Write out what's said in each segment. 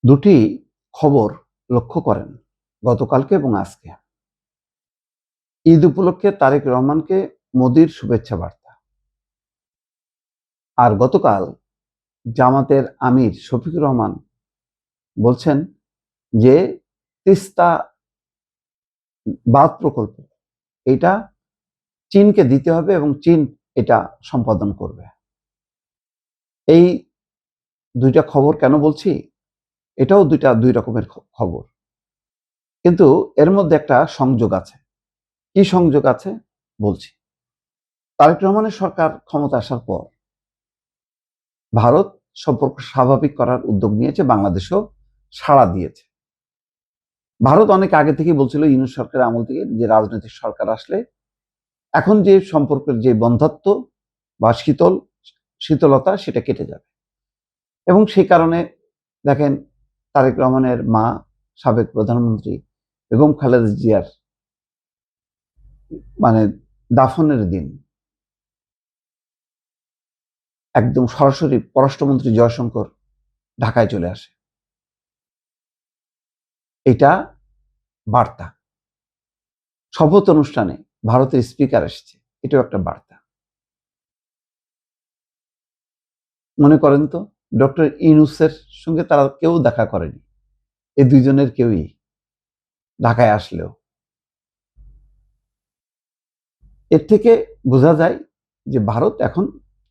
দুটি খবর লক্ষ্য করেন গতকালকে এবং আজকে। ঈদ উপলক্ষে তারেক রহমানকে মোদির শুভেচ্ছা বার্তা। আর গতকাল জামাতের আমির শফিকুর রহমান বলছেন যে তিস্তা বাঁধ প্রকল্প এটা চীনকে দিতে হবে এবং চীন এটা সম্পাদন করবে। এই দুইটা খবর কেন বলছি? এটাও দুই রকমের খবর, কিন্তু এর মধ্যে একটা সংযোগ আছে। কি সংযোগ আছে বলছি। তারেক রহমানের সরকার ক্ষমতা আসার পর ভারত সম্পর্ক স্বাভাবিক করার উদ্যোগ নিয়েছে, বাংলাদেশও সাড়া দিয়েছে। ভারত অনেক আগে থেকেই বলছিল ইউনূস সরকারের আমল থেকে যে রাজনৈতিক সরকার আসলে এখন যে সম্পর্কের যে বন্ধত্ব বা শীতলতা সেটা কেটে যাবে। এবং সেই কারণে দেখেন, তারেক রহমানের মা সাবেক প্রধানমন্ত্রী বেগম খালেদা জিয়ার দাফনের দিন একদম সরাসরি পররাষ্ট্রমন্ত্রী জয়শঙ্কর ঢাকায় চলে আসে। এটা বার্তা। শপথ অনুষ্ঠানে ভারতের স্পিকার এসেছে, এটাও একটা বার্তা। মনে করেন তো, ডক্টর ইউনূসের সঙ্গে তারা কেউ দেখা করেনি, এই দুইজনের কেউই ঢাকায় আসলেও। এর থেকে বোঝা যায় যে ভারত এখন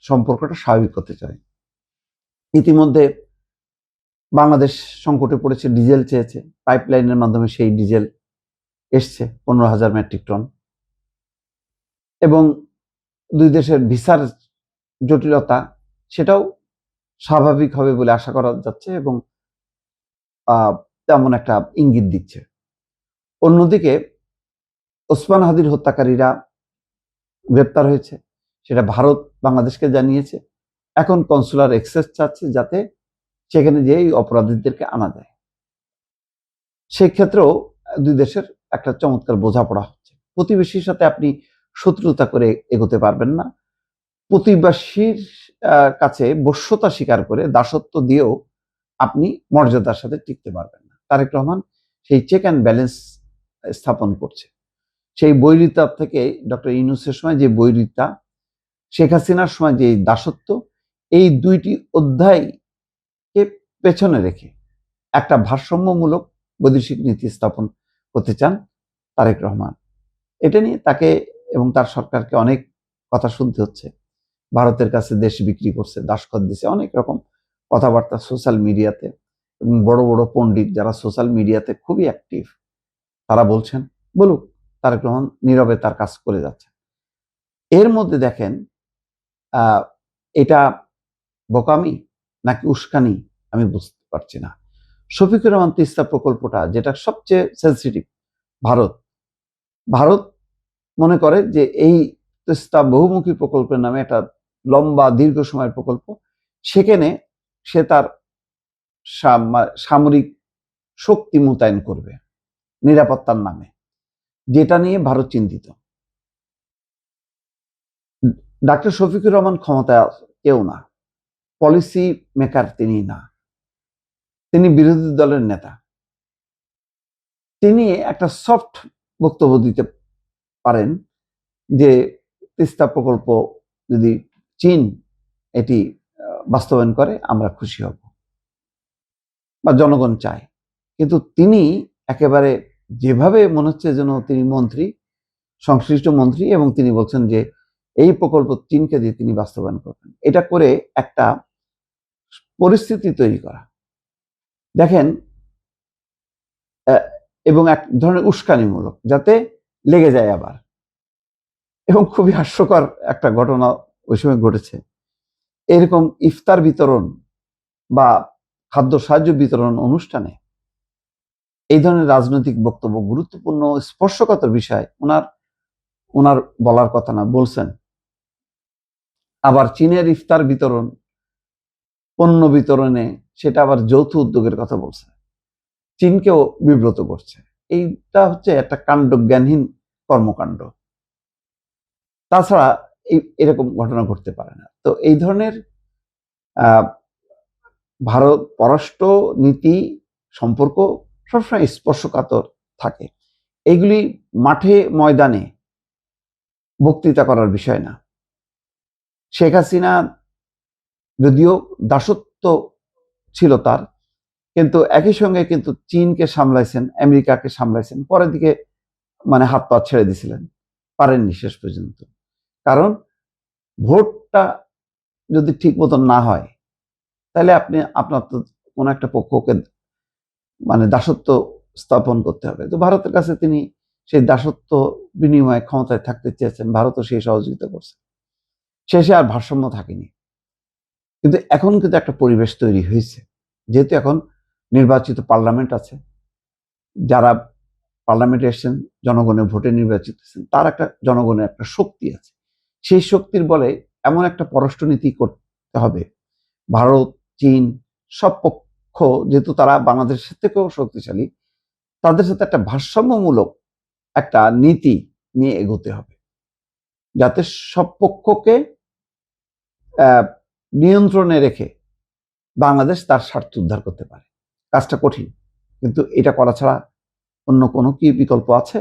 সম্পর্কটা স্বাভাবিক করতে চায়। ইতিমধ্যে বাংলাদেশ সংকটে পড়েছে, ডিজেল চেয়েছে, পাইপলাইনের মাধ্যমে সেই ডিজেল এসছে 15,000 মেট্রিক টন। এবং দুই দেশের ভিসার জটিলতা সেটাও স্বাভাবিক হবে বলে আশা করা যাচ্ছে এবং তেমন একটা ইঙ্গিত দিচ্ছে। অন্যদিকে ওসমান হাদির হত্যাকারীরা গ্রেপ্তার হয়েছে, সেটা ভারত বাংলাদেশকে জানিয়েছে। এখন কনসুলার অ্যাক্সেস চাচ্ছে যাতে সেখানে যেই অপরাধীদেরকে আনা যায়। সেই ক্ষেত্রেও দুই দেশের একটা চমৎকার বোঝাপড়া হচ্ছে। প্রতিবেশীর সাথে আপনি শত্রুতা করে এগোতে পারবেন না। প্রতিবেশীর কাছে বশ্যতা স্বীকার করে দাসত্ব দিয়েও আপনি মর্যাদার সাথে টিকতে পারবেন না। তারেক রহমান সেই চেক অ্যান্ড ব্যালেন্স স্থাপন করছে। সেই বৈরিতা থেকে ডক্টর ইউনূসের সময় যে বৈরিতা, শেখ হাসিনার সময় যে দাসত্ব, এই দুইটি অধ্যায়কে পেছনে রেখে একটা ভারসাম্যমূলক বৈদেশিক নীতি স্থাপন করতে চান তারেক রহমান। এটা নিয়ে তাকে এবং তার সরকারকে অনেক কথা শুনতে হচ্ছে। ভারতের কাছে দেশ বিক্রি করছে, দাসখত দিছে, অনেক রকম কথাবার্তা সোশ্যাল মিডিয়াতে। এবং বড় বড় পণ্ডিত যারা সোশ্যাল মিডিয়াতে খুবই অ্যাক্টিভ, তারা বলছেন বলুক, তারেক রহমান নীরবে তার কাজ করে যাচ্ছে। এর মধ্যে দেখেন, এটা বোকামি নাকি উস্কানি আমি বুঝতে পারছি না। শফিকুর রহমান তিস্তা প্রকল্পটা যেটা সবচেয়ে সেন্সিটিভ, ভারত ভারত মনে করে যে এই তিস্তা বহুমুখী প্রকল্পের নামে একটা লম্বা দীর্ঘ সময়ের প্রকল্প, সেখানে সে তার সামরিক শক্তি মোতায়েন করবে নিরাপত্তার নামে, যেটা নিয়ে ভারত চিন্তিত। ডাক্তার শফিকুর রহমান ক্ষমতায় কেউ না, পলিসি মেকার তিনি না, তিনি বিরোধী দলের নেতা। তিনি একটা সফট বক্তব্য দিতে পারেন যে তিস্তা প্রকল্প যদি চীন এটি বাস্তবায়ন করে আমরা খুশি হব বা জনগণ চায়। কিন্তু তিনি একেবারে যেভাবে মনে হচ্ছে যেন তিনি মন্ত্রী, সংশ্লিষ্ট মন্ত্রী, এবং তিনি বলছেন যে এই প্রকল্প চীনকে দিয়ে তিনি বাস্তবায়ন করবেন। এটা করে একটা পরিস্থিতি তৈরি করা, দেখেন, এবং এক ধরনের উস্কানিমূলক, যাতে লেগে যায় আবার। এবং খুবই হাস্যকর একটা ঘটনা ওই সময় ঘটেছে। এরকম ইফতার বিতরণ বা খাদ্য সাহায্য বিতরণ অনুষ্ঠানে এই ধরনের রাজনৈতিক বক্তব্য, গুরুত্বপূর্ণ স্পর্শকাতর বিষয় ওনার বলার কথা না, বলছেন। আবার চীনের ইফতার বিতরণ, পণ্য বিতরণে সেটা আবার যৌথ উদ্যোগের কথা বলছে, চীনকেও বিব্রত করছে। এইটা হচ্ছে একটা কাণ্ডজ্ঞানহীন কর্মকাণ্ড। তাছাড়া এরকম ঘটনা ঘটতে পারে না। তো এই ধরনের ভারত পররাষ্ট্র নীতি সম্পর্ক সবসময় স্পর্শকাতর থাকে। এগুলি মাঠে ময়দানে বক্তৃতা করার বিষয় না। শেখ হাসিনা যদিও দাসত্ব ছিল তার, কিন্তু একই সঙ্গে কিন্তু চীনকে সামলাইছেন, আমেরিকাকে সামলাইছেন, পরের দিকে মানে হাত পা ছেড়ে দিছিলেন, পারেননি শেষ পর্যন্ত। কারণ ভোটটা যদি ঠিক মতন না হয়, তাহলে আপনি আপনার তো কোনো একটা পক্ষকে মানে দাসত্ব স্থাপন করতে হবে। তো ভারতের কাছে তিনি সেই দাসত্ব বিনিময়ে ক্ষমতায় থাকতে চেয়েছেন, ভারতও সেই সহযোগিতা করছে। শেষে আর ভারসাম্য থাকেনি। কিন্তু এখন কিন্তু একটা পরিবেশ তৈরি হয়েছে, যেহেতু এখন নির্বাচিত পার্লামেন্ট আছে, যারা পার্লামেন্টে এসেছেন জনগণের ভোটে নির্বাচিত হয়েছেন, তার একটা জনগণের একটা শক্তি আছে। সেই শক্তির বলে এমন একটা পররাষ্ট্রনীতি করতে হবে, ভারত চীন সব পক্ষ যেহেতু তারা বাংলাদেশের থেকেও শক্তিশালী, তাদের সাথে একটা ভারসাম্যমূলক একটা নীতি নিয়ে এগোতে হবে, যাতে সব পক্ষকে নিয়ন্ত্রণে রেখে বাংলাদেশ তার স্বার্থ উদ্ধার করতে পারে। কাজটা কঠিন, কিন্তু এটা করা ছাড়া অন্য কোনো কি বিকল্প আছে?